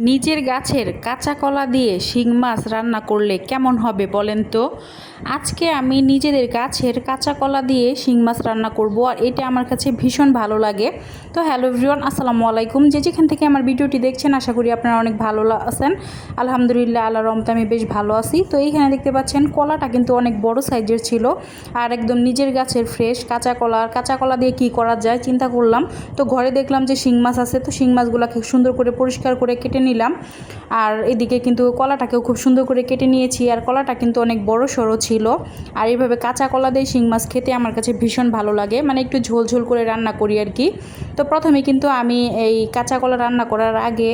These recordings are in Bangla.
নিজের গাছের কাঁচা কলা দিয়ে শিং মাছ রান্না করলে কেমন হবে বলেন তো। আজকে আমি নিজেদের গাছের কাঁচা কলা দিয়ে শিং মাছ রান্না করব, আর এটা আমার কাছে ভীষণ ভালো লাগে। তো হ্যালো এভরিওয়ান, আসসালামু আলাইকুম। যেখান থেকে আমার ভিডিওটি দেখছেন আশা করি আপনারা অনেক ভালো আছেন। আলহামদুলিল্লাহ, আল্লাহর রহমতে আমি বেশ ভালো আছি। তো এইখানে দেখতে পাচ্ছেন কলাটা কিন্তু অনেক বড় সাইজের ছিল, আর একদম নিজের গাছের ফ্রেশ কাঁচা কলা। আর কাঁচা কলা দিয়ে কী করা যায় চিন্তা করলাম, তো ঘরে দেখলাম যে শিং মাছ আছে, তো শিং মাছগুলোকে সুন্দর করে পরিষ্কার করে কেটে নিলাম। আর এদিকে কিন্তু কলাটাকেও খুব সুন্দর করে কেটে নিয়েছি, আর কলাটা কিন্তু অনেক বড় সড়ো ছিল। আর এইভাবে কাঁচা কলা দিয়ে শিং মাছ খেতে আমার কাছে ভীষণ ভালো লাগে, মানে একটু ঝোল ঝোল করে রান্না করি আর কি। তো প্রথমে কিন্তু আমি এই কাঁচা কলা রান্না করার আগে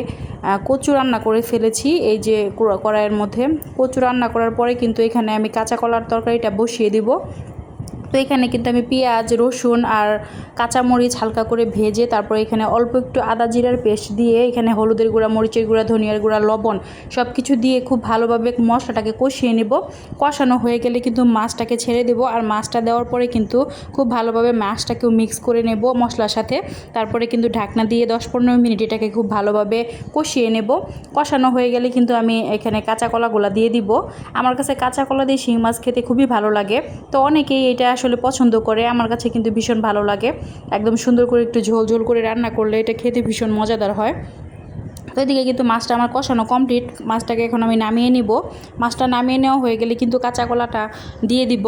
কচু রান্না করে ফেলেছি। এই যে কড়াইয়ের মধ্যে কচু রান্না করার পরে কিন্তু এখানে আমি কাঁচা কলার তরকারিটা বসিয়ে দিব। তো এখানে কিন্তু আমি পেঁয়াজ, রসুন আর কাঁচামরিচ হালকা করে ভেজে তারপর এখানে অল্প একটু আদা জিরার পেস্ট দিয়ে এখানে হলুদের গুঁড়া, মরিচের গুঁড়া, ধনিয়ার গুঁড়া, লবণ সব কিছু দিয়ে খুব ভালোভাবে মশলাটাকে কষিয়ে নেব। কষানো হয়ে গেলে কিন্তু মাছটাকে ছেড়ে দেব, আর মাছটা দেওয়ার পরে কিন্তু খুব ভালোভাবে মাছটাকেও মিক্স করে নেব মশলার সাথে। তারপরে কিন্তু ঢাকনা দিয়ে 10-15 মিনিট এটাকে খুব ভালোভাবে কষিয়ে নেব। কষানো হয়ে গেলে কিন্তু আমি এখানে কাঁচা কলাগুলো দিয়ে দিব। আমার কাছে কাঁচা কলা দিয়ে শিং মাছ খেতে খুবই ভালো লাগে, তো অনেকেই এটা আসলে পছন্দ করে। আমার কাছে কিন্তু ভীষণ ভালো লাগে, একদম সুন্দর করে একটু ঝোল ঝোল করে রান্না করলে এটা খেতে ভীষণ মজাদার হয়। তো এদিকে কিন্তু মাছটা আমার কষানো কমপ্লিট। মাছটাকে এখন আমি নামিয়ে নিব। মাছটা নামিয়ে নেওয়া হয়ে গেলে কিন্তু কাঁচা কলাটা দিয়ে দিব।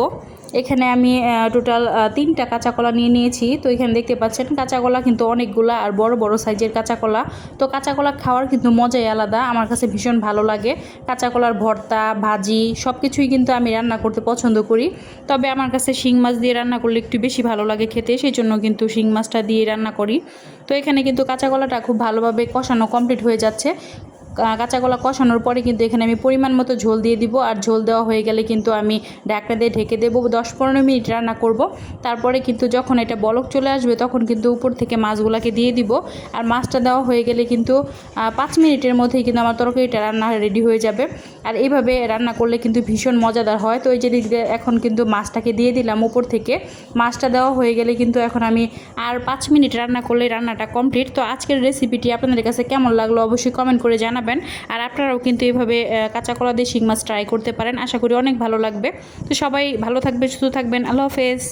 এখানে আমি টোটাল 3টা কাঁচা কলা নিয়ে নিয়েছি। তো এখানে দেখতে পাচ্ছেন কাঁচা কলা কিন্তু অনেকগুলা, আর বড় বড় সাইজের কাঁচা কলা। তো কাঁচা কলা খাওয়ার কিন্তু মজাই আলাদা, আমার কাছে ভীষণ ভালো লাগে। কাঁচা কলার ভর্তা, ভাজি সব কিছুই কিন্তু আমি রান্না করতে পছন্দ করি। তবে আমার কাছে শিং মাছ দিয়ে রান্না করলে একটু বেশি ভালো লাগে খেতে, সেই জন্য কিন্তু শিং মাছটা দিয়ে রান্না করি। তো এখানে কিন্তু কাঁচা কলাটা খুব ভালোভাবে কষানো কমপ্লিট হয়ে যাচ্ছে। কাঁচা কলা কষানোর পরে কিন্তু এখানে আমি পরিমাণ মতো ঝোল দিয়ে দিব, আর ঝোল দেওয়া হয়ে গেলে কিন্তু আমি ঢাকনা দিয়ে ঢেকে দেবো। 10-15 মিনিট রান্না করব। তারপরে কিন্তু যখন এটা বলক চলে আসবে তখন কিন্তু উপর থেকে মাছগুলোকে দিয়ে দিব। আর মাছটা দেওয়া হয়ে গেলে কিন্তু 5 মিনিটের মধ্যেই কিন্তু আমার তরকারিটা রান্না রেডি হয়ে যাবে। আর এইভাবে রান্না করলে কিন্তু ভীষণ মজাদার হয়। তো এই যে এখন কিন্তু মাছটাকে দিয়ে দিলাম উপর থেকে। মাছটা দেওয়া হয়ে গেলে কিন্তু এখন আমি আর 5 মিনিট রান্না করলে রান্নাটা কমপ্লিট। তো আজকের রেসিপিটি আপনাদের কাছে কেমন লাগলো অবশ্যই কমেন্ট করে জানাবেন। আর আপনারাও কিন্তু এভাবে কাঁচা কলা দিয়ে শিং মাছ ট্রাই করতে পারেন, আশা করি অনেক ভালো লাগবে। তো সবাই ভালো থাকবে, সুস্থ থাকবেন। আল্লাহ হাফেজ।